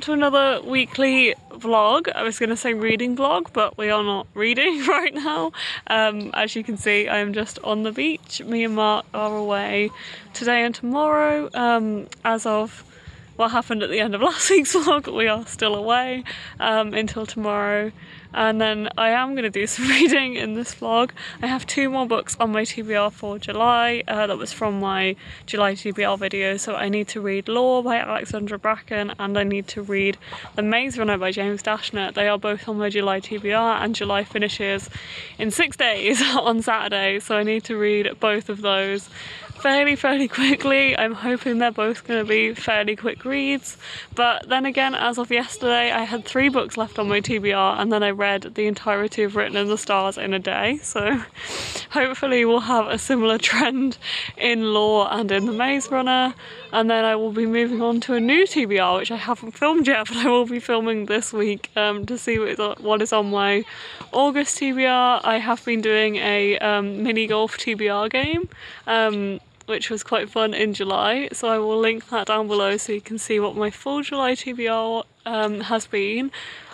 back to another weekly vlog. I was going to say reading vlog, but we are not reading right now. As you can see, I am just on the beach. Me and Mark are away today and tomorrow. As of what happened at the end of last week's vlog, we are still away until tomorrow. And then I am going to do some reading in this vlog. I have 2 more books on my TBR for July. That was from my July TBR video. So I need to read Lore by Alexandra Bracken and I need to read The Maze Runner by James Dashner. They are both on my July TBR and July finishes in 6 days on Saturday. So I need to read both of those fairly quickly. I'm hoping they're both going to be fairly quick reads, but then again, as of yesterday, I had 3 books left on my TBR and then I read the entirety of Written in the Stars in a day, so hopefully we'll have a similar trend in Lore and in The Maze Runner. And then I will be moving on to a new TBR, which I haven't filmed yet, but I will be filming this week to see what is on my August TBR. I have been doing a mini golf TBR game, which was quite fun in July, so I will link that down below so you can see what my full July TBR has been.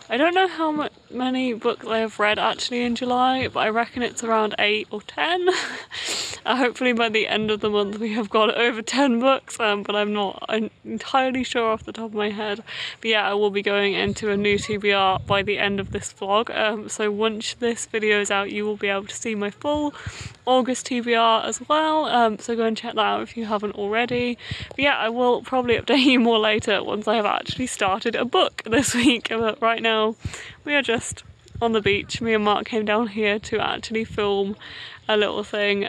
I don't know how many books I have read actually in July, but I reckon it's around 8 or 10. Hopefully by the end of the month we have got over 10 books, but I'm not entirely sure off the top of my head. But yeah, I will be going into a new TBR by the end of this vlog, so once this video is out you will be able to see my full August TBR as well, so go and check that out if you haven't already. But yeah, I will probably update you more later once I have actually started a book this week, but right now we are just on the beach. Me and Mark came down here to actually film a little thing.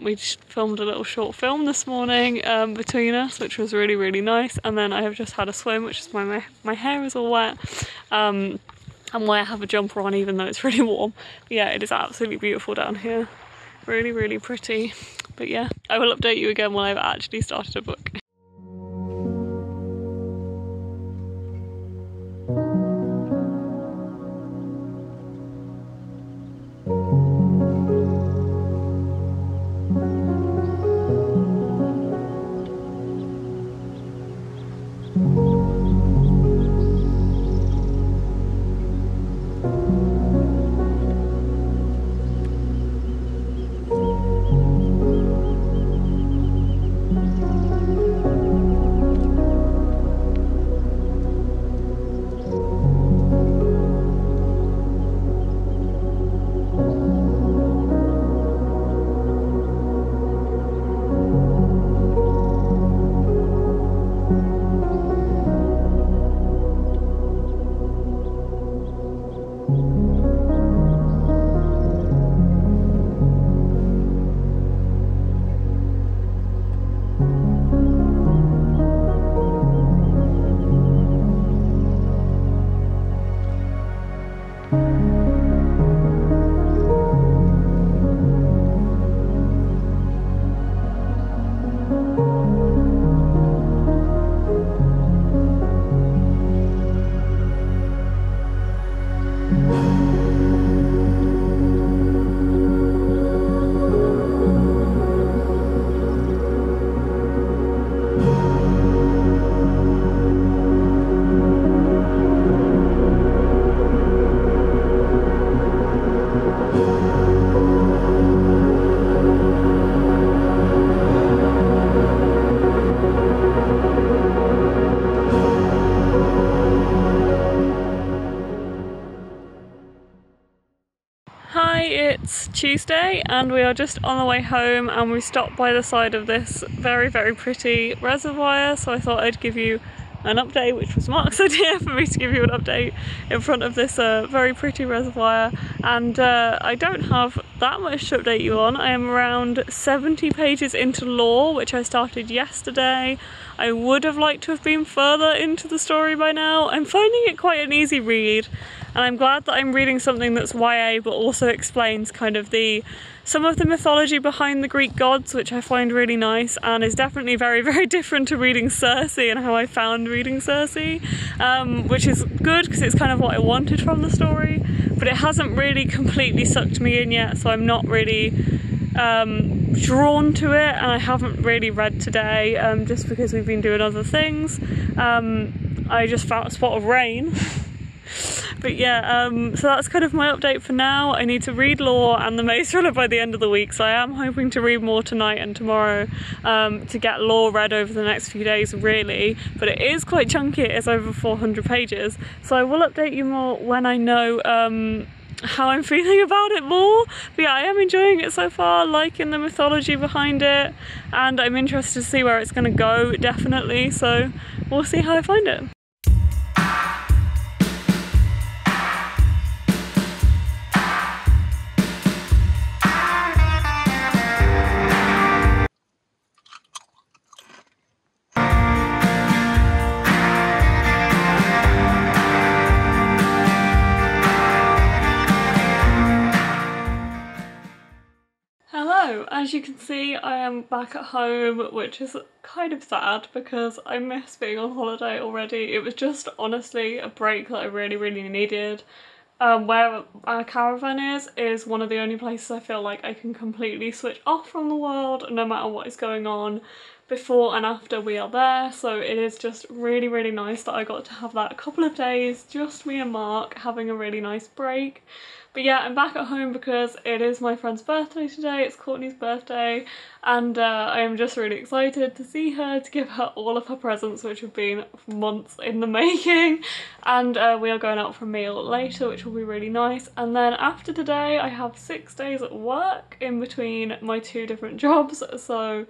We just filmed a little short film this morning between us, which was really nice, and then I have just had a swim, which is why my hair is all wet, and why I have a jumper on even though it's really warm. But yeah, it is absolutely beautiful down here. Really pretty. But yeah, I will update you again when I've actually started a book. It's Tuesday and we are just on the way home, and we stopped by the side of this very pretty reservoir, so I thought I'd give you an update, which was Mark's idea for me to give you an update in front of this very pretty reservoir. And I don't have that much to update you on. I am around 70 pages into Lore, which I started yesterday. I would have liked to have been further into the story by now. I'm finding it quite an easy read, and I'm glad that I'm reading something that's YA but also explains kind of some of the mythology behind the Greek gods, which I find really nice, and is definitely very different to reading Circe and how I found reading Circe, which is good because it's kind of what I wanted from the story, but it hasn't really completely sucked me in yet, so I'm not really drawn to it, and I haven't really read today just because we've been doing other things. I just found a spot of rain. But yeah, so that's kind of my update for now. I need to read Lore and The Maze Runner by the end of the week, so I am hoping to read more tonight and tomorrow to get Lore read over the next few days really, but it is quite chunky, it is over 400 pages, so I will update you more when I know how I'm feeling about it more. But yeah, I am enjoying it so far, liking the mythology behind it, and I'm interested to see where it's going to go, definitely, so we'll see how I find it. Hello, as you can see I am back at home, which is kind of sad because I miss being on holiday already. It was just honestly a break that I really needed. Where our caravan is one of the only places I feel like I can completely switch off from the world no matter what is going on before and after we are there, so it is just really nice that I got to have that a couple of days, just me and Mark having a really nice break. But yeah, I'm back at home because it is my friend's birthday today, it's Courtney's birthday, and I am just really excited to see her, to give her all of her presents, which have been months in the making, and we are going out for a meal later, which will be really nice. And then after today I have 6 days at work in between my 2 different jobs, so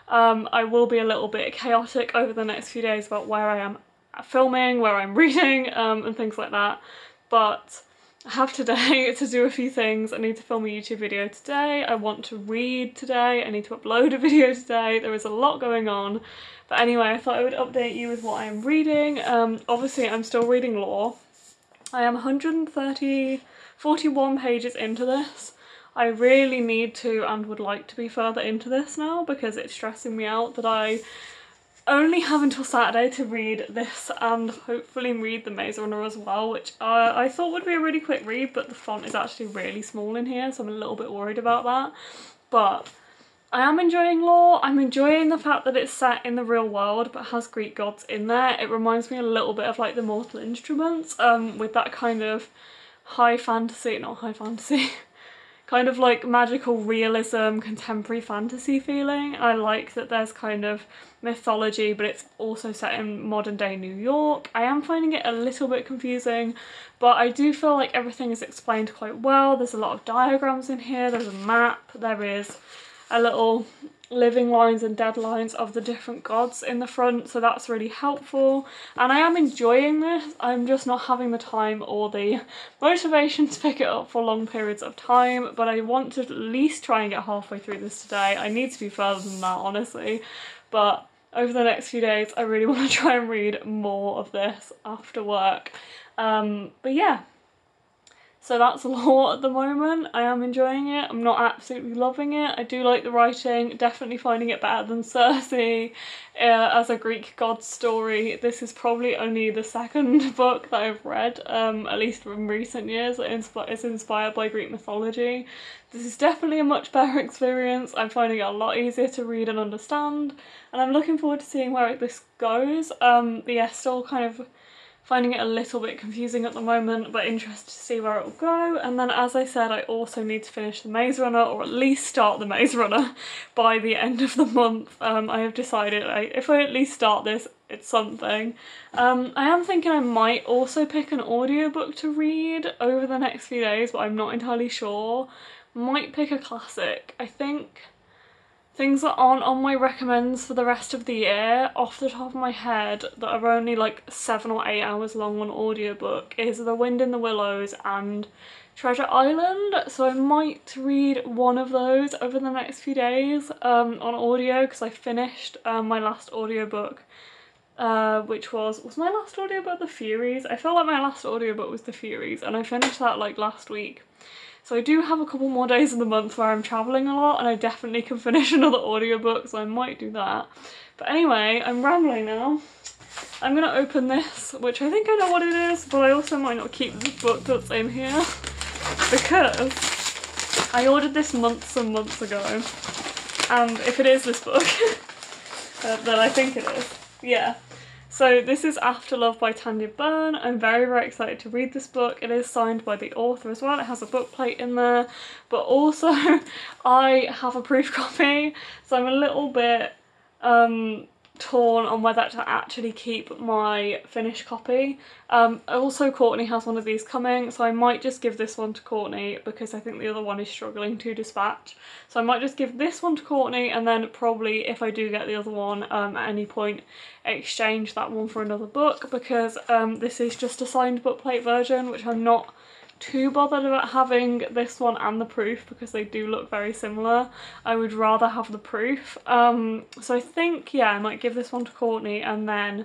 I will be a little bit chaotic over the next few days about where I am filming, where I'm reading, and things like that, but I have today to do a few things. I need to film a YouTube video today, I want to read today, I need to upload a video today, there is a lot going on. But anyway, I thought I would update you with what I am reading. Obviously I'm still reading Lore. I am 41 pages into this. I really need to and would like to be further into this now because it's stressing me out that I only have until Saturday to read this and hopefully read The Maze Runner as well, which I thought would be a really quick read, but the font is actually really small in here, so I'm a little bit worried about that. But I am enjoying Lore. I'm enjoying the fact that it's set in the real world but has Greek gods in there. It reminds me a little bit of like the Mortal Instruments, with that kind of high fantasy, not high fantasy, kind of like magical realism, contemporary fantasy feeling. I like that there's kind of mythology but it's also set in modern day New York. I am finding it a little bit confusing, but I do feel like everything is explained quite well. There's a lot of diagrams in here, there's a map, there is a little living lines and dead lines of the different gods in the front, so that's really helpful, and I am enjoying this. I'm just not having the time or the motivation to pick it up for long periods of time, but I want to at least try and get halfway through this today. I need to be further than that, honestly, but over the next few days I really want to try and read more of this after work. But yeah, so that's Lore at the moment. I am enjoying it. I'm not absolutely loving it. I do like the writing, definitely finding it better than Circe as a Greek god story. This is probably only the second book that I've read, at least from recent years, that is inspired by Greek mythology. This is definitely a much better experience. I'm finding it a lot easier to read and understand, and I'm looking forward to seeing where this goes. But yeah, still kind of finding it a little bit confusing at the moment, but interested to see where it will go. And then, as I said, I also need to finish The Maze Runner, or at least start The Maze Runner by the end of the month. I have decided if I at least start this, it's something. I am thinking I might also pick an audiobook to read over the next few days, but I'm not entirely sure. Might pick a classic. I think things that aren't on my recommends for the rest of the year, off the top of my head, that are only like 7 or 8 hours long on audiobook, is The Wind in the Willows and Treasure Island. So I might read one of those over the next few days on audio, because I finished my last audiobook, which was my last audiobook The Furies? I feel like my last audiobook was The Furies, and I finished that like last week. So I do have a couple more days in the month where I'm travelling a lot, and I definitely can finish another audiobook, so I might do that. But anyway, I'm rambling now. I'm going to open this, which I think I know what it is, but I also might not keep the book that's in here, because I ordered this months and months ago, and if it is this book, then I think it is, yeah. So this is After Love by Tanya Byrne. I'm very, very excited to read this book. It is signed by the author as well. It has a book plate in there, but also I have a proof copy, so I'm a little bit torn on whether to actually keep my finished copy. Also Courtney has one of these coming, so I might just give this one to Courtney because I think the other one is struggling to dispatch. So I might just give this one to Courtney, and then probably if I do get the other one at any point, exchange that one for another book, because this is just a signed book plate version, which I'm not too bothered about having this one and the proof because they do look very similar. I would rather have the proof. So I think, yeah, I might give this one to Courtney and then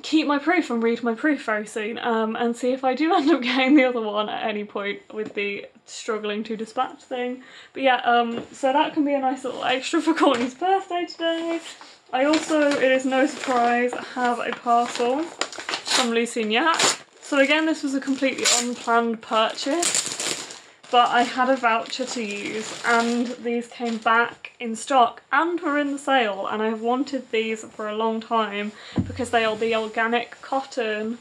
keep my proof and read my proof very soon, and see if I do end up getting the other one at any point with the struggling to dispatch thing. But yeah, so that can be a nice little extra for Courtney's birthday today. I also, it is no surprise, have a parcel from Lucy and Yak. So again, this was a completely unplanned purchase, but I had a voucher to use and these came back in stock and were in the sale, and I've wanted these for a long time because they are the organic cotton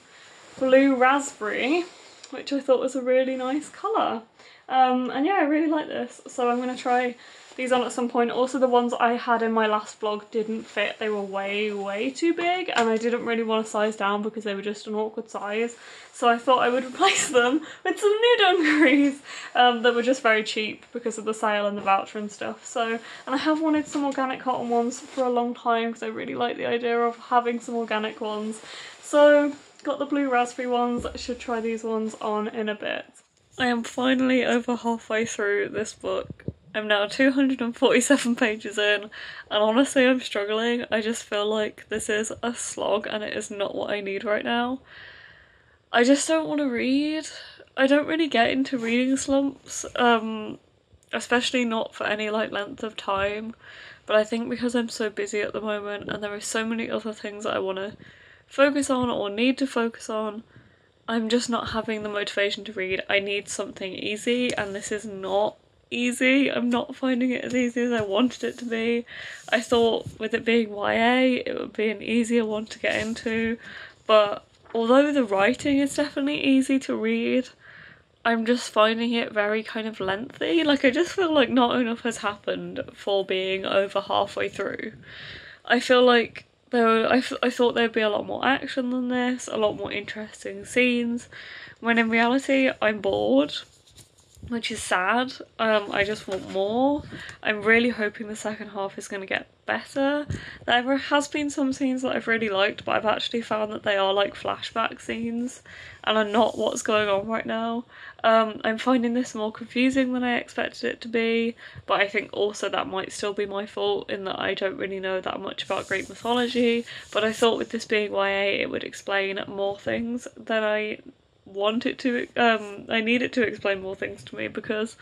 blue raspberry, which I thought was a really nice colour. And yeah, I really like this, so I'm going to try these on at some point. Also, the ones I had in my last vlog didn't fit. They were way too big and I didn't really want to size down because they were just an awkward size. So I thought I would replace them with some new dungarees that were just very cheap because of the sale and the voucher and stuff. So, and I have wanted some organic cotton ones for a long time because I really like the idea of having some organic ones. So got the blue raspberry ones. I should try these ones on in a bit. I am finally over halfway through this book. I'm now 247 pages in, and honestly I'm struggling. I just feel like this is a slog and it is not what I need right now. I just don't want to read. I don't really get into reading slumps, especially not for any like length of time, but I think because I'm so busy at the moment and there are so many other things that I want to focus on or need to focus on, I'm just not having the motivation to read. I need something easy, and this is not easy. I'm not finding it as easy as I wanted it to be. I thought with it being YA it would be an easier one to get into, but although the writing is definitely easy to read, I'm just finding it very kind of lengthy. Like I just feel like not enough has happened for being over halfway through. I feel like I thought there'd be a lot more action than this, a lot more interesting scenes, when in reality I'm bored, which is sad. I just want more. I'm really hoping the second half is going to get better. There has been some scenes that I've really liked, but I've actually found that they are like flashback scenes and are not what's going on right now. I'm finding this more confusing than I expected it to be, but I think also that might still be my fault in that I don't really know that much about Greek mythology, but I thought with this being YA it would explain more things than I want it to. I need it to explain more things to me because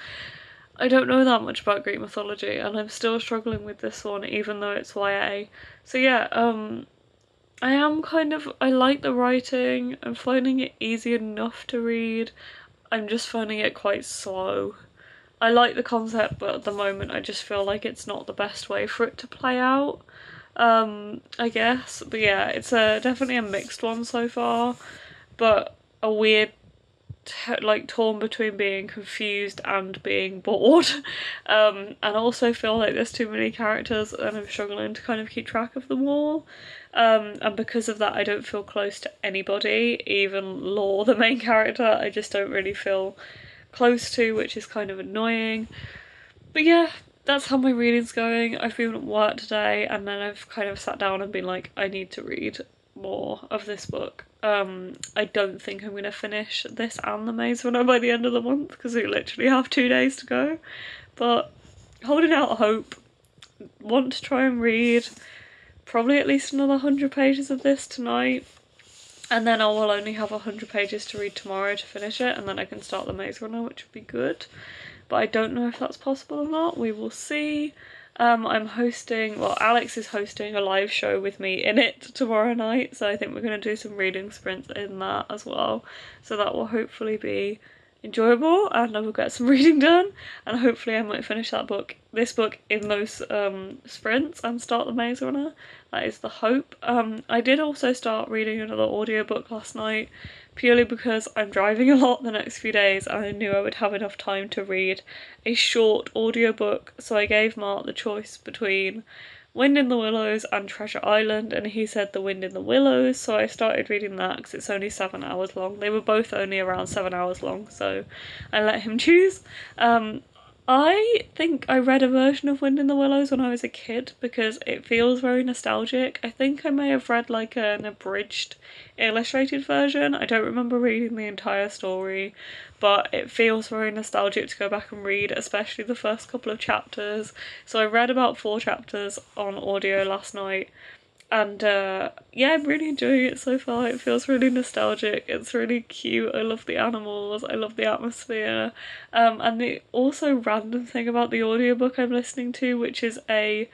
I don't know that much about Greek mythology and I'm still struggling with this one even though it's YA. So yeah, I like the writing. I'm finding it easy enough to read. I'm just finding it quite slow. I like the concept, but at the moment I just feel like it's not the best way for it to play out, I guess. But yeah, it's definitely a mixed one so far, but a weird like torn between being confused and being bored, and also feel like there's too many characters and I'm struggling to kind of keep track of them all, and because of that I don't feel close to anybody, even Law, the main character, I just don't really feel close to, which is kind of annoying. But yeah, that's how my reading's going. I've been at work today and then I've kind of sat down and been like, I need to read more of this book. I don't think I'm going to finish this and The Maze Runner by the end of the month because we literally have 2 days to go, but holding out hope. Want to try and read probably at least another 100 pages of this tonight, and then I will only have 100 pages to read tomorrow to finish it, and then I can start The Maze Runner, which would be good, but I don't know if that's possible or not. We will see. I'm hosting, well, Alex is hosting a live show with me in it tomorrow night, so I think we're going to do some reading sprints in that as well, so that will hopefully be enjoyable and I will get some reading done, and hopefully I might finish this book in those sprints and start The Maze Runner. That is the hope. I did also start reading another audiobook last night, purely because I'm driving a lot the next few days and I knew I would have enough time to read a short audiobook, so I gave Mark the choice between Wind in the Willows and Treasure Island, and he said The Wind in the Willows, so I started reading that because it's only 7 hours long. They were both only around 7 hours long, so I let him choose. I think I read a version of Wind in the Willows when I was a kid because it feels very nostalgic. I think I may have read like an abridged illustrated version. I don't remember reading the entire story, but it feels very nostalgic to go back and read, especially the first couple of chapters. So I read about 4 chapters on audio last night, and yeah, I'm really enjoying it so far. It feels really nostalgic, it's really cute, I love the animals, I love the atmosphere, and the also random thing about the audiobook I'm listening to, which is a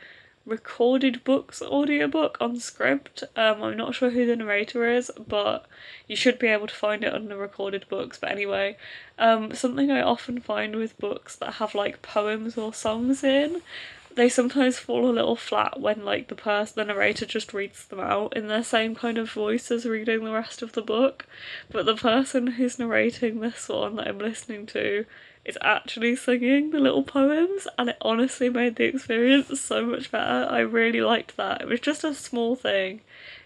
recorded books audiobook on Scribd. I'm not sure who the narrator is, but you should be able to find it under recorded books. But anyway, something I often find with books that have like poems or songs in, they sometimes fall a little flat when like the narrator just reads them out in their same kind of voice as reading the rest of the book. But the person who's narrating this one that I'm listening to is actually singing the little poems, and it honestly made the experience so much better. I really liked that. It was just a small thing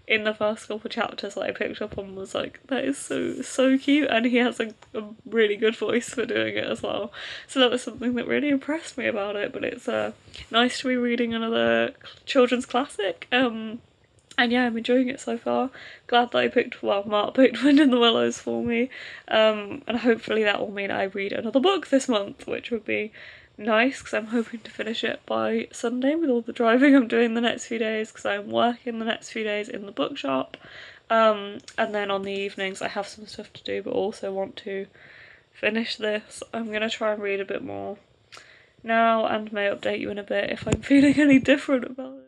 in the first couple of chapters that I picked up on, was like, that is so cute, and he has a really good voice for doing it as well. So that was something that really impressed me about it. But it's nice to be reading another children's classic. And yeah, I'm enjoying it so far. Glad that Mark picked Wind in the Willows for me. And hopefully that will mean I read another book this month, which would be nice because I'm hoping to finish it by Sunday with all the driving I'm doing the next few days, because I'm working the next few days in the bookshop. And then on the evenings I have some stuff to do, but also want to finish this. I'm going to try and read a bit more now and may update you in a bit if I'm feeling any different about it.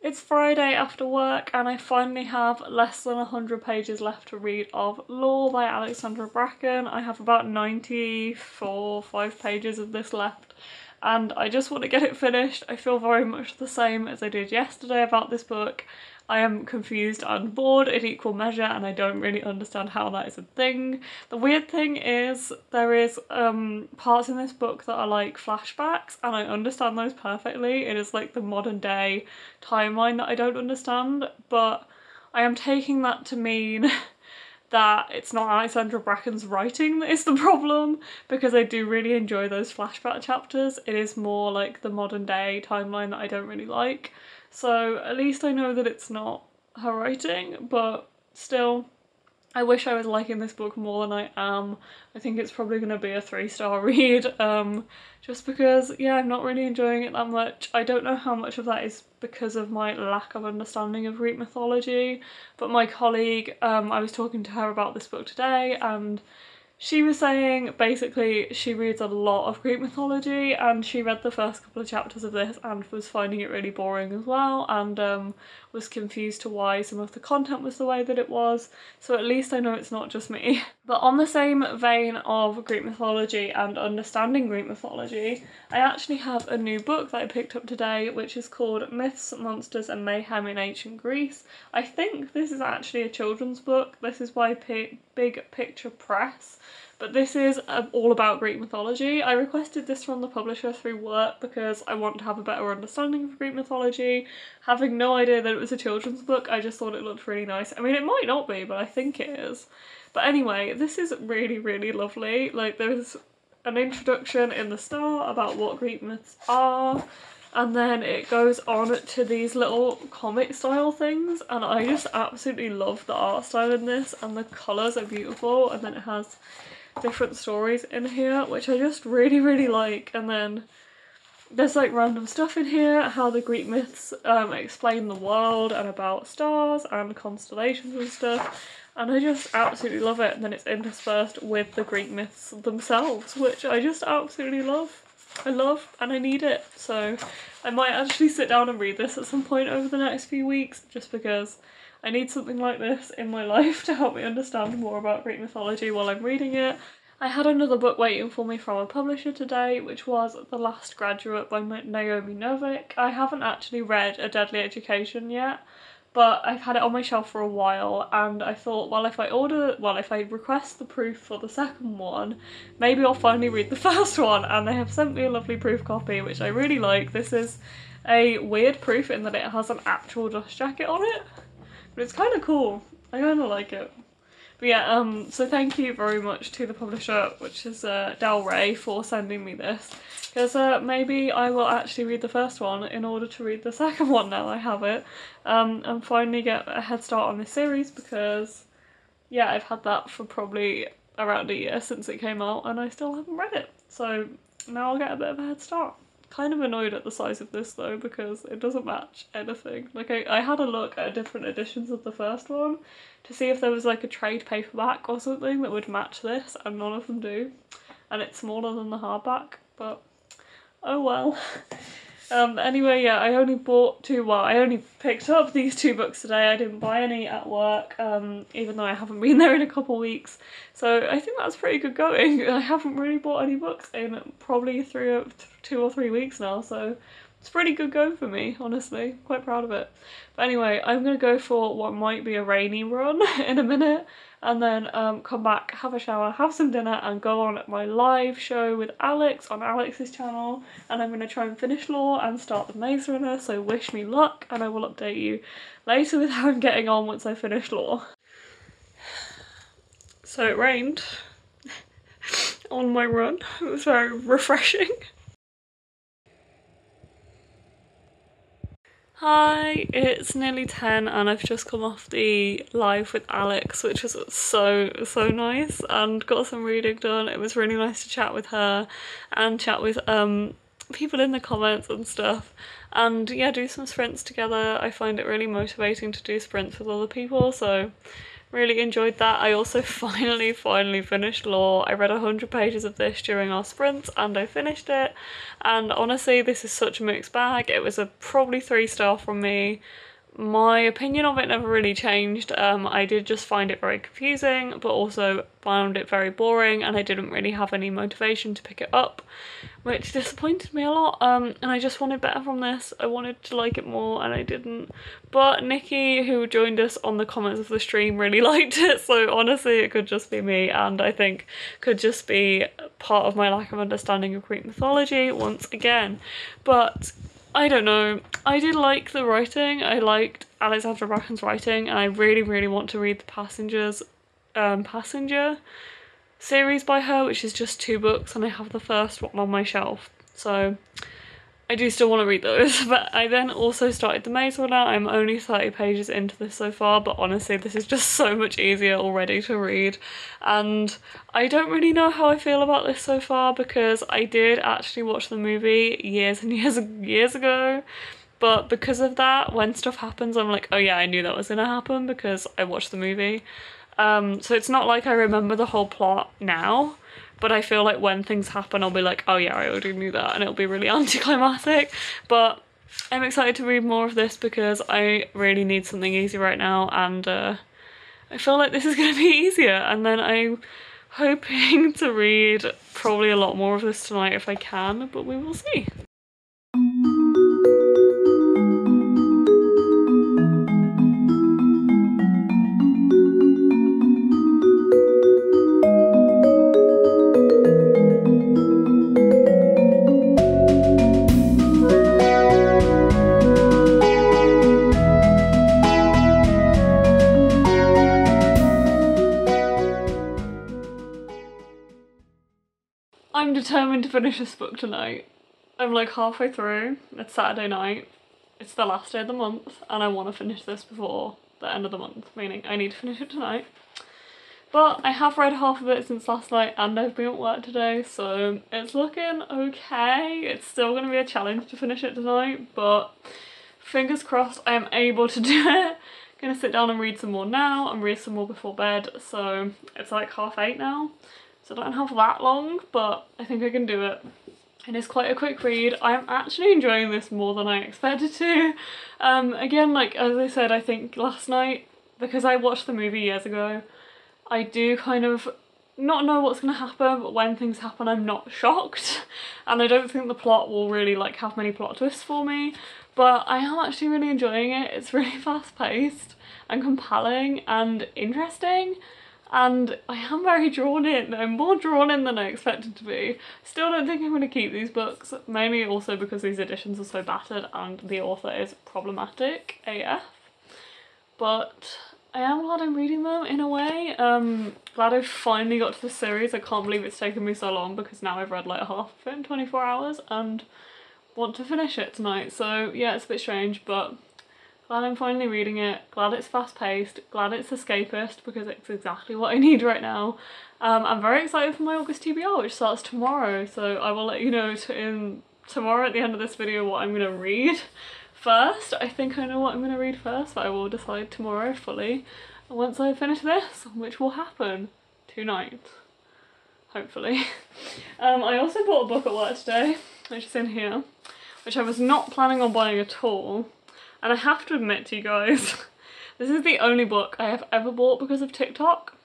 It's Friday after work and I finally have less than 100 pages left to read of Lore by Alexandra Bracken. I have about 5 pages of this left and I just want to get it finished. I feel very much the same as I did yesterday about this book. I am confused and bored in equal measure and I don't really understand how that is a thing. The weird thing is there is parts in this book that are like flashbacks and I understand those perfectly. It is like the modern day timeline that I don't understand, but I am taking that to mean that it's not Alexandra Bracken's writing that is the problem, because I do really enjoy those flashback chapters. It is more like the modern day timeline that I don't really like. So at least I know that it's not her writing, but still, I wish I was liking this book more than I am. I think it's probably going to be a 3-star read, just because, yeah, I'm not really enjoying it that much. I don't know how much of that is because of my lack of understanding of Greek mythology, but my colleague, I was talking to her about this book today, and she was saying basically she reads a lot of Greek mythology and she read the first couple of chapters of this and was finding it really boring as well, and was confused to why some of the content was the way that it was. So at least I know it's not just me. But on the same vein of Greek mythology and understanding Greek mythology, I actually have a new book that I picked up today which is called Myths, Monsters and Mayhem in Ancient Greece. I think this is actually a children's book. This is by Big Picture Press. But this is all about Greek mythology. I requested this from the publisher through work because I want to have a better understanding of Greek mythology. Having no idea that it was a children's book, I just thought it looked really nice. I mean, it might not be, but I think it is. But anyway, this is really, really lovely. Like, there's an introduction in the start about what Greek myths are, and then it goes on to these little comic style things, and I just absolutely love the art style in this, and the colours are beautiful, and then it has different stories in here which I just really, really like. And then there's like random stuff in here, how the Greek myths explain the world and about stars and constellations and stuff, and I just absolutely love it. And then it's interspersed with the Greek myths themselves, which I just absolutely love. I love and I need it, so I might actually sit down and read this at some point over the next few weeks, just because I need something like this in my life to help me understand more about Greek mythology while I'm reading it. I had another book waiting for me from a publisher today, which was The Last Graduate by Naomi Novik. I haven't actually read A Deadly Education yet, but I've had it on my shelf for a while, and I thought, well, if I request the proof for the second one, maybe I'll finally read the first one. And they have sent me a lovely proof copy, which I really like. This is a weird proof in that it has an actual dust jacket on it, but it's kind of cool. I kind of like it. But yeah, so thank you very much to the publisher, which is Del Rey, for sending me this, because maybe I will actually read the first one in order to read the second one now I have it, and finally get a head start on this series, because yeah, I've had that for probably around a year since it came out and I still haven't read it, so now I'll get a bit of a head start. Kind of annoyed at the size of this though, because it doesn't match anything. Like I had a look at different editions of the first one to see if there was like a trade paperback or something that would match this, and none of them do. And it's smaller than the hardback, but oh well. Anyway, yeah, I only bought I only picked up these 2 books today. I didn't buy any at work, even though I haven't been there in a couple weeks. So I think that's pretty good going. I haven't really bought any books in probably 2 or 3 weeks now, so it's pretty good go for me, honestly. Quite proud of it. But anyway, I'm gonna go for what might be a rainy run in a minute, and then come back, have a shower, have some dinner, and go on my live show with Alex on Alex's channel. And I'm going to try and finish Lore and start the Maze Runner, so wish me luck, and I will update you later with how I'm getting on once I finish Lore. So it rained on my run. It was very refreshing. Hi, it's nearly 10 and I've just come off the live with Alex, which was so nice, and got some reading done. It was really nice to chat with her and chat with people in the comments and stuff, and yeah, do some sprints together. I find it really motivating to do sprints with other people, so really enjoyed that. I also finally finished Lore. I read 100 pages of this during our sprints and I finished it, and honestly this is such a mixed bag. It was a probably 3-star from me. My opinion of it never really changed. I did just find it very confusing, but also found it very boring, and I didn't really have any motivation to pick it up, which disappointed me a lot. And I just wanted better from this. I wanted to like it more and I didn't. But Nikki, who joined us on the comments of the stream, really liked it, so honestly it could just be me, and I think could just be part of my lack of understanding of Greek mythology once again. But I don't know, I did like the writing. I liked Alexandra Bracken's writing, and I really want to read the Passenger series by her, which is just 2 books, and I have the first one on my shelf, so I do still want to read those. But I then also started the Maze Runner. I'm only 30 pages into this so far, but honestly this is just so much easier already to read, and I don't really know how I feel about this so far, because I did actually watch the movie years and years ago, but because of that, when stuff happens I'm like, oh yeah, I knew that was gonna happen because I watched the movie. So it's not like I remember the whole plot now, but I feel like when things happen I'll be like, oh yeah, I already knew that, and it'll be really anticlimactic. But I'm excited to read more of this because I really need something easy right now, and I feel like this is going to be easier, and then I'm hoping to read probably a lot more of this tonight if I can, but we will see. I'm determined to finish this book tonight. I'm like halfway through. It's Saturday night. It's the last day of the month, and I want to finish this before the end of the month, meaning I need to finish it tonight. But I have read half of it since last night, and I've been at work today, so it's looking okay. It's still going to be a challenge to finish it tonight, but fingers crossed I am able to do it. I'm going to sit down and read some more now, and read some more before bed, so it's like 8:30 now. So I don't have that long, but I think I can do it. It is quite a quick read. I'm actually enjoying this more than I expected to. Again, like as I said, I think last night, because I watched the movie years ago, I do kind of not know what's going to happen, but when things happen I'm not shocked, and I don't think the plot will really like have many plot twists for me, but I am actually really enjoying it. It's really fast paced and compelling and interesting, and I am very drawn in. I'm more drawn in than I expected to be. Still don't think I'm going to keep these books, mainly also because these editions are so battered and the author is problematic AF, but I am glad I'm reading them in a way. Glad I've finally got to the series. I can't believe it's taken me so long, because now I've read like half of it in 24 hours and want to finish it tonight. So yeah, it's a bit strange, but glad I'm finally reading it. Glad it's fast paced. Glad it's escapist, because it's exactly what I need right now. I'm very excited for my August TBR, which starts tomorrow. So I will let you know tomorrow at the end of this video what I'm going to read first. I think I know what I'm going to read first, but I will decide tomorrow fully once I finish this, which will happen tonight, hopefully. I also bought a book at work today, which is in here, which I was not planning on buying at all, and I have to admit to you guys, this is the only book I have ever bought because of TikTok.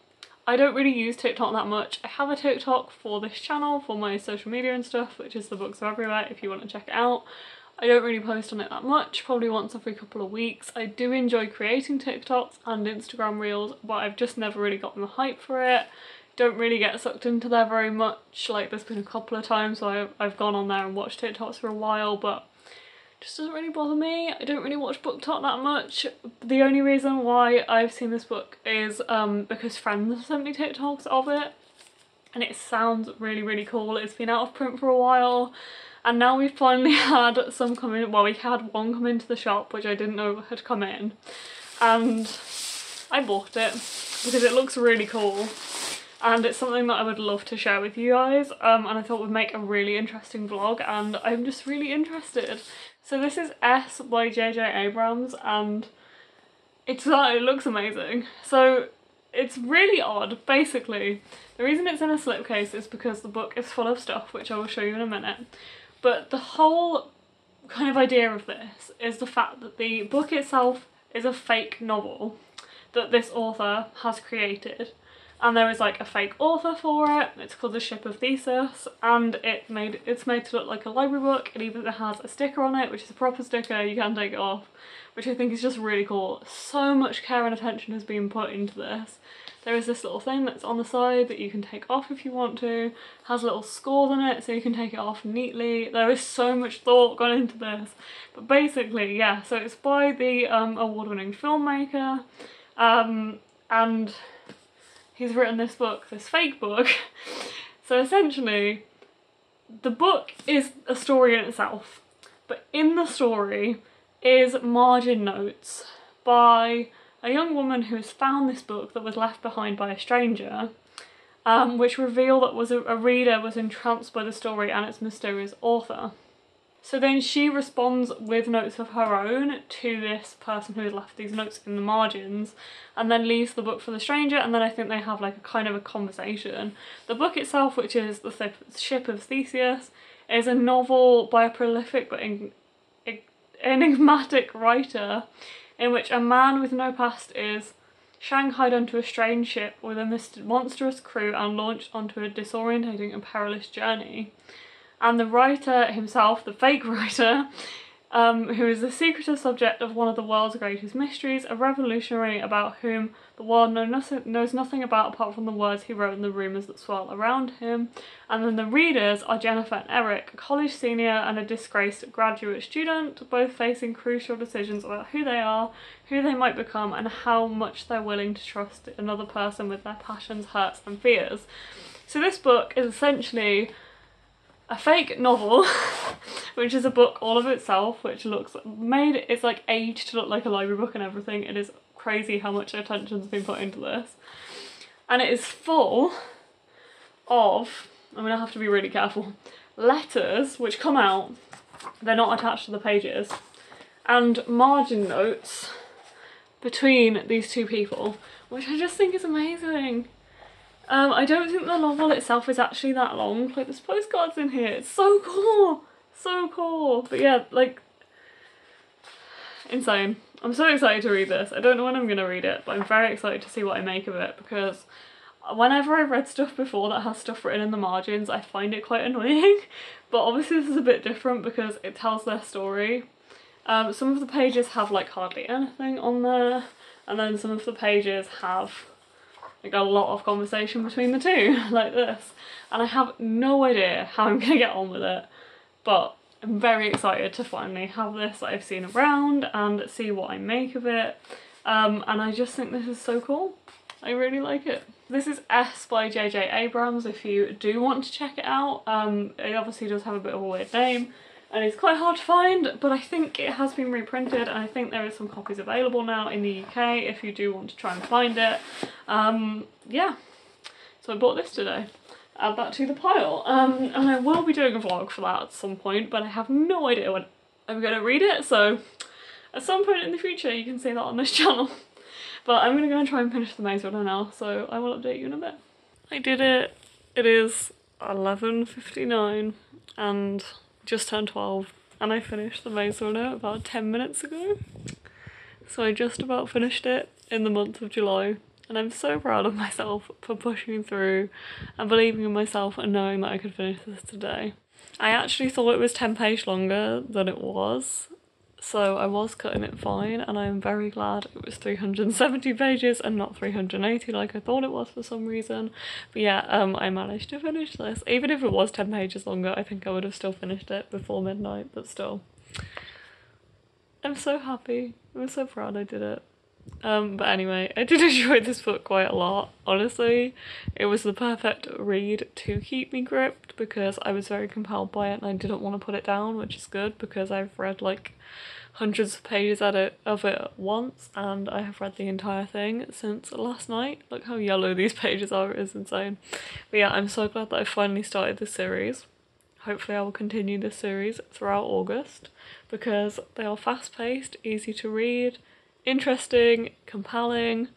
I don't really use TikTok that much. I have a TikTok for this channel, for my social media and stuff, which is The Books Are Everywhere, if you want to check it out. I don't really post on it that much, probably once every couple of weeks. I do enjoy creating TikToks and Instagram reels, but I've just never really gotten the hype for it. Don't really get sucked into there very much. Like, there's been a couple of times where I've gone on there and watched TikToks for a while, but it just doesn't really bother me. I don't really watch BookTok that much. The only reason why I've seen this book is because friends have sent me TikToks of it, and it sounds really, really cool. It's been out of print for a while, and now we've finally had some come in. Well, we had one come into the shop, which I didn't know had come in, and I bought it because it looks really cool, and it's something that I would love to share with you guys, and I thought would make a really interesting vlog, and I'm just really interested. So this is S by J.J. Abrams, and it looks amazing. So it's really odd. Basically, the reason it's in a slipcase is because the book is full of stuff, which I will show you in a minute. But the whole kind of idea of this is the fact that the book itself is a fake novel that this author has created, and there is like a fake author for it. It's called The Ship of Theseus, and it's made to look like a library book. It even has a sticker on it, which is a proper sticker. You can take it off, which I think is just really cool. So much care and attention has been put into this. There is this little thing that's on the side that you can take off if you want to. It has little scores on it so you can take it off neatly. There is so much thought gone into this. But basically, yeah, so it's by the award-winning filmmaker, and he's written this book, this fake book. So essentially, the book is a story in itself, but in the story is margin notes by a young woman who has found this book that was left behind by a stranger, which reveal that a reader was entranced by the story and its mysterious author. So then she responds with notes of her own to this person who has left these notes in the margins, and then leaves the book for the stranger, and then I think they have like a kind of a conversation. The book itself, which is The Ship of Theseus, is a novel by a prolific but enigmatic writer, in which a man with no past is shanghaied onto a strange ship with a monstrous crew and launched onto a disorientating and perilous journey. And the writer himself, the fake writer, who is the secretive subject of one of the world's greatest mysteries, a revolutionary about whom the world knows nothing about apart from the words he wrote and the rumours that swirl around him. And then the readers are Jennifer and Eric, a college senior and a disgraced graduate student, both facing crucial decisions about who they are, who they might become, and how much they're willing to trust another person with their passions, hurts and fears. So this book is essentially a fake novel, which is a book all of itself, which it's like aged to look like a library book and everything. It is crazy how much attention's been put into this. And it is full of, I'm gonna have to be really careful, letters which come out, they're not attached to the pages, and margin notes between these two people, which I just think is amazing. I don't think the novel itself is actually that long. Like, there's postcards in here. It's so cool. So cool. But yeah, like, insane. I'm so excited to read this. I don't know when I'm going to read it, but I'm very excited to see what I make of it, because Whenever I've read stuff before that has stuff written in the margins, I find it quite annoying. But obviously this is a bit different because it tells their story. Some of the pages have like hardly anything on there, and then some of the pages have like a lot of conversation between the two, like this. And I have no idea how I'm gonna get on with it, but I'm very excited to finally have this that I've seen around and see what I make of it. And I just think this is so cool. I really like it. This is S by J.J. Abrams if you do want to check it out. It obviously does have a bit of a weird name and it's quite hard to find, but I think it has been reprinted and I think there is some copies available now in the UK if you do want to try and find it. Yeah, so I bought this today. Add that to the pile. And I will be doing a vlog for that at some point, but I have no idea when I'm going to read it, so at some point in the future you can see that on this channel. But I'm going to go and try and finish the Maze Runner now, so I will update you in a bit. I did it. It is 11:59 and just turned 12, and I finished the Maze Runner about 10 minutes ago. So I just about finished it in the month of July, and I'm so proud of myself for pushing through and believing in myself and knowing that I could finish this today. I actually thought it was 10 pages longer than it was, so I was cutting it fine, and I'm very glad it was 370 pages and not 380 like I thought it was for some reason. But yeah, I managed to finish this. Even if it was 10 pages longer, I think I would have still finished it before midnight, but still. I'm so happy. I'm so proud I did it. But anyway, I did enjoy this book quite a lot. Honestly, it was the perfect read to keep me gripped because I was very compelled by it and I didn't want to put it down, which is good because I've read like hundreds of pages of it at once, and I have read the entire thing since last night. Look how yellow these pages are, it is insane. But yeah, I'm so glad that I finally started this series. Hopefully I will continue this series throughout August because they are fast-paced, easy to read, interesting, compelling.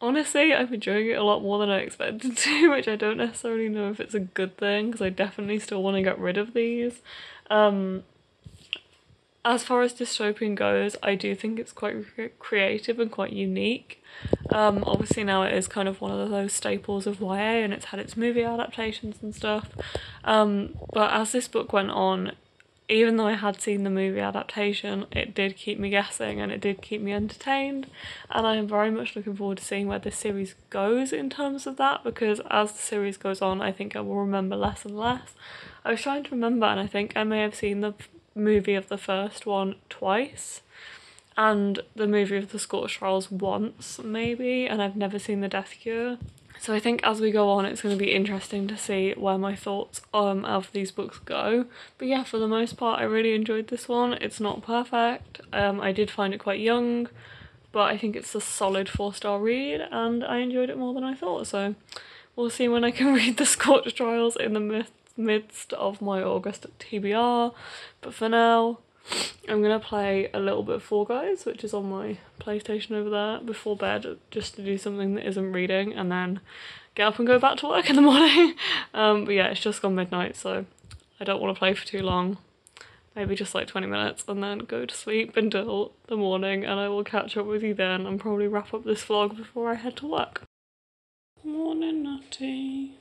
Honestly, I'm enjoying it a lot more than I expected to, which I don't necessarily know if it's a good thing because I definitely still want to get rid of these. As far as dystopian goes, I do think it's quite creative and quite unique. Obviously now it is kind of one of those staples of YA and it's had its movie adaptations and stuff. But as this book went on, even though I had seen the movie adaptation, it did keep me guessing and it did keep me entertained, and I am very much looking forward to seeing where this series goes in terms of that, because as the series goes on I think I will remember less and less. I was trying to remember and I think I may have seen the movie of the first one twice and the movie of the Scorched Trials once maybe, and I've never seen the Death Cure. So I think as we go on it's going to be interesting to see where my thoughts of these books go. But yeah, for the most part I really enjoyed this one. It's not perfect, I did find it quite young, but I think it's a solid 4-star read and I enjoyed it more than I thought. So we'll see when I can read the Scorched Trials in the midst of my August TBR, but for now I'm gonna play a little bit of Fall Guys, which is on my PlayStation over there, before bed, just to do something that isn't reading, and then get up and go back to work in the morning. But yeah, it's just gone midnight, so I don't want to play for too long. Maybe just like 20 minutes and then go to sleep until the morning, and I will catch up with you then and probably wrap up this vlog before I head to work. Morning, Nutty.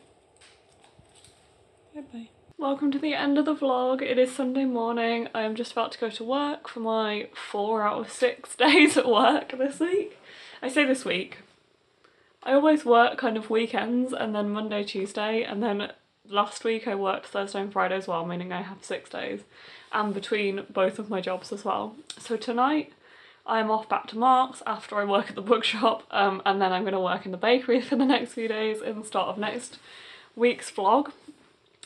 Bye-bye. Welcome to the end of the vlog. It is Sunday morning. I am just about to go to work for my 4 out of 6 days at work this week. I say this week. I always work kind of weekends and then Monday, Tuesday, and then last week I worked Thursday and Friday as well, meaning I have 6 days, and between both of my jobs as well. So tonight I'm off back to Marks after I work at the bookshop, and then I'm going to work in the bakery for the next few days in the start of next week's vlog.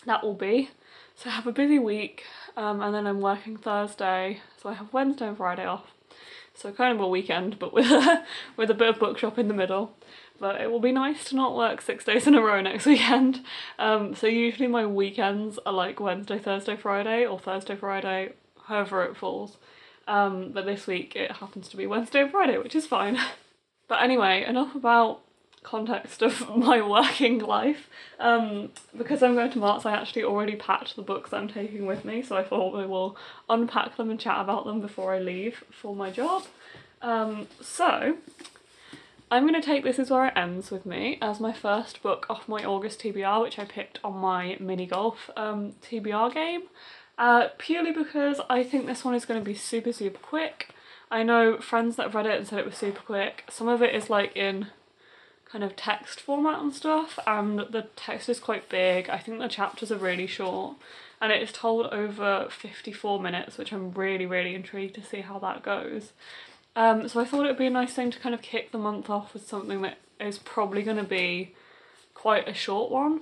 That will be. So I have a busy week, and then I'm working Thursday, so I have Wednesday and Friday off. So kind of a weekend, but with a bit of bookshop in the middle. But it will be nice to not work 6 days in a row next weekend. So usually my weekends are like Wednesday, Thursday, Friday, or Thursday, Friday, however it falls. But this week it happens to be Wednesday and Friday, which is fine. But anyway, enough about context of my working life. Because I'm going to Marks, I actually already packed the books I'm taking with me, so I thought we will unpack them and chat about them before I leave for my job. So I'm going to take This Is Where It Ends with me as my first book off my August TBR, which I picked on my mini golf TBR game, purely because I think this one is going to be super quick. I know friends that have read it and said it was super quick. Some of it is like in kind of text format and stuff, and the text is quite big. I think the chapters are really short, and it is told over 54 minutes, which I'm really intrigued to see how that goes. So I thought it would be a nice thing to kind of kick the month off with something that is probably going to be quite a short one,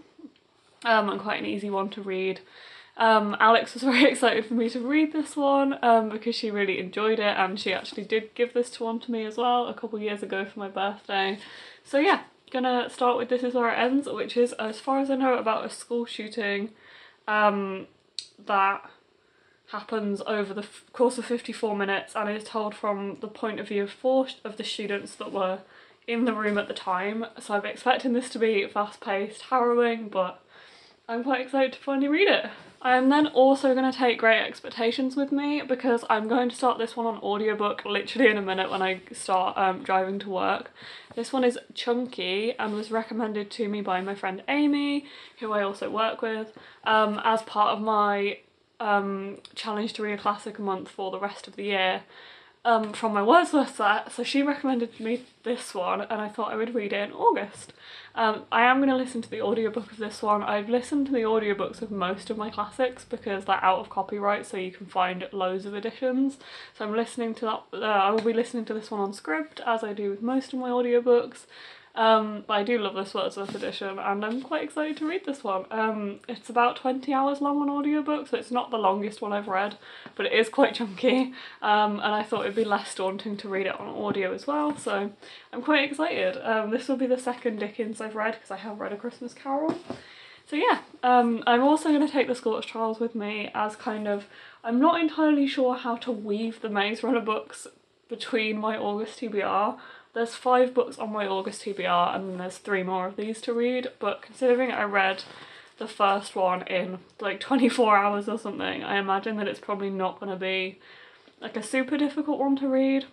and quite an easy one to read. Alex was very excited for me to read this one because she really enjoyed it, and she actually did give this one to me as well a couple years ago for my birthday. So yeah, gonna start with This Is Where It Ends, which is, as far as I know, about a school shooting that happens over the course of 54 minutes and is told from the point of view of 4 of the students that were in the room at the time. So I'm expecting this to be fast-paced, harrowing, but I'm quite excited to finally read it. I am then also going to take Great Expectations with me because I'm going to start this one on audiobook literally in a minute when I start driving to work. This one is chunky and was recommended to me by my friend Amy, who I also work with, as part of my challenge to read a classic a month for the rest of the year from my Wordsworth set. So she recommended me this one and I thought I would read it in August. I am going to listen to the audiobook of this one. I've listened to the audiobooks of most of my classics because they're out of copyright, so you can find loads of editions. So I'm listening to that. I will be listening to this one on script, as I do with most of my audiobooks. But I do love this Wordsworth edition and I'm quite excited to read this one. It's about 20 hours long on audiobook, so it's not the longest one I've read, but it is quite chunky, and I thought it'd be less daunting to read it on audio as well, so I'm quite excited. This will be the second Dickens I've read because I have read A Christmas Carol. So yeah, I'm also going to take The Scorched Trials with me as kind of, I'm not entirely sure how to weave the Maze Runner books between my August TBR. There's 5 books on my August TBR and then there's 3 more of these to read, but considering I read the first one in like 24 hours or something, I imagine that it's probably not going to be like a super difficult one to read.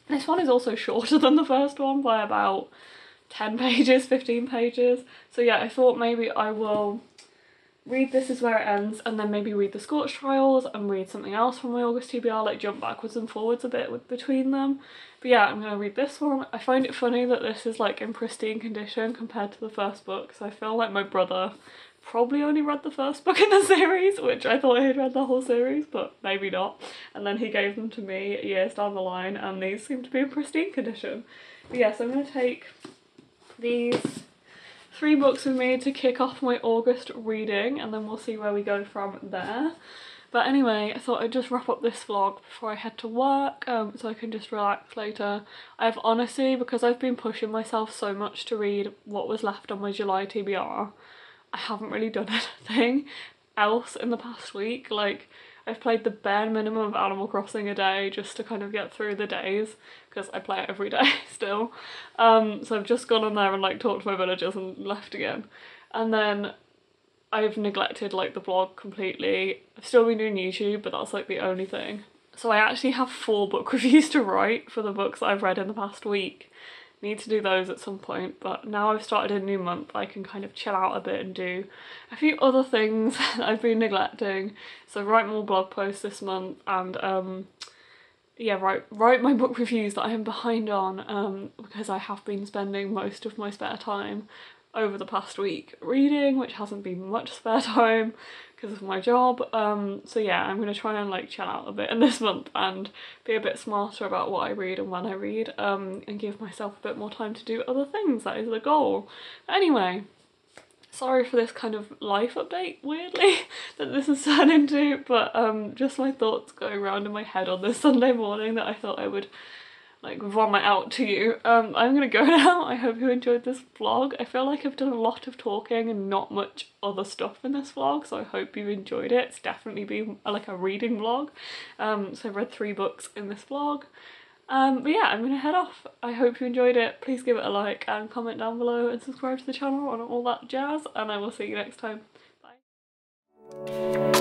This one is also shorter than the first one by about 10 pages, 15 pages. So yeah, I thought maybe I will read This Is Where It Ends and then maybe read The Scorched Trials and read something else from my August TBR, like jump backwards and forwards a bit between them. But yeah, I'm going to read this one. I find it funny that this is like in pristine condition compared to the first book, so I feel like my brother probably only read the first book in the series, which I thought he'd read the whole series, but maybe not. And then he gave them to me years down the line and these seem to be in pristine condition. But yeah, so I'm going to take these 3 books with me to kick off my August reading and then we'll see where we go from there. But anyway, I thought I'd just wrap up this vlog before I head to work, so I can just relax later. I've honestly, because I've been pushing myself so much to read what was left on my July TBR, I haven't really done anything else in the past week. Like, I've played the bare minimum of Animal Crossing a day just to kind of get through the days, because I play it every day still. So I've just gone on there and like talked to my villagers and left again. And then I've neglected like the blog completely. I've still been doing YouTube, but that's like the only thing. So I actually have 4 book reviews to write for the books that I've read in the past week. Need to do those at some point, but now I've started a new month I can kind of chill out a bit and do a few other things that I've been neglecting. So write more blog posts this month and yeah, write my book reviews that I am behind on because I have been spending most of my spare time over the past week reading, which hasn't been much spare time because of my job. So yeah, I'm gonna try and like chill out a bit in this month and be a bit smarter about what I read and when I read, and give myself a bit more time to do other things. That is the goal. But anyway, sorry for this kind of life update, weirdly, that this has turned into, but just my thoughts going around in my head on this Sunday morning that I thought I would like vomit out to you. I'm gonna go now. I hope you enjoyed this vlog. I feel like I've done a lot of talking and not much other stuff in this vlog, so I hope you enjoyed it. It's definitely been like a reading vlog. So I've read 3 books in this vlog. But yeah, I'm gonna head off. I hope you enjoyed it. Please give it a like and comment down below and subscribe to the channel and all that jazz, and I will see you next time. Bye.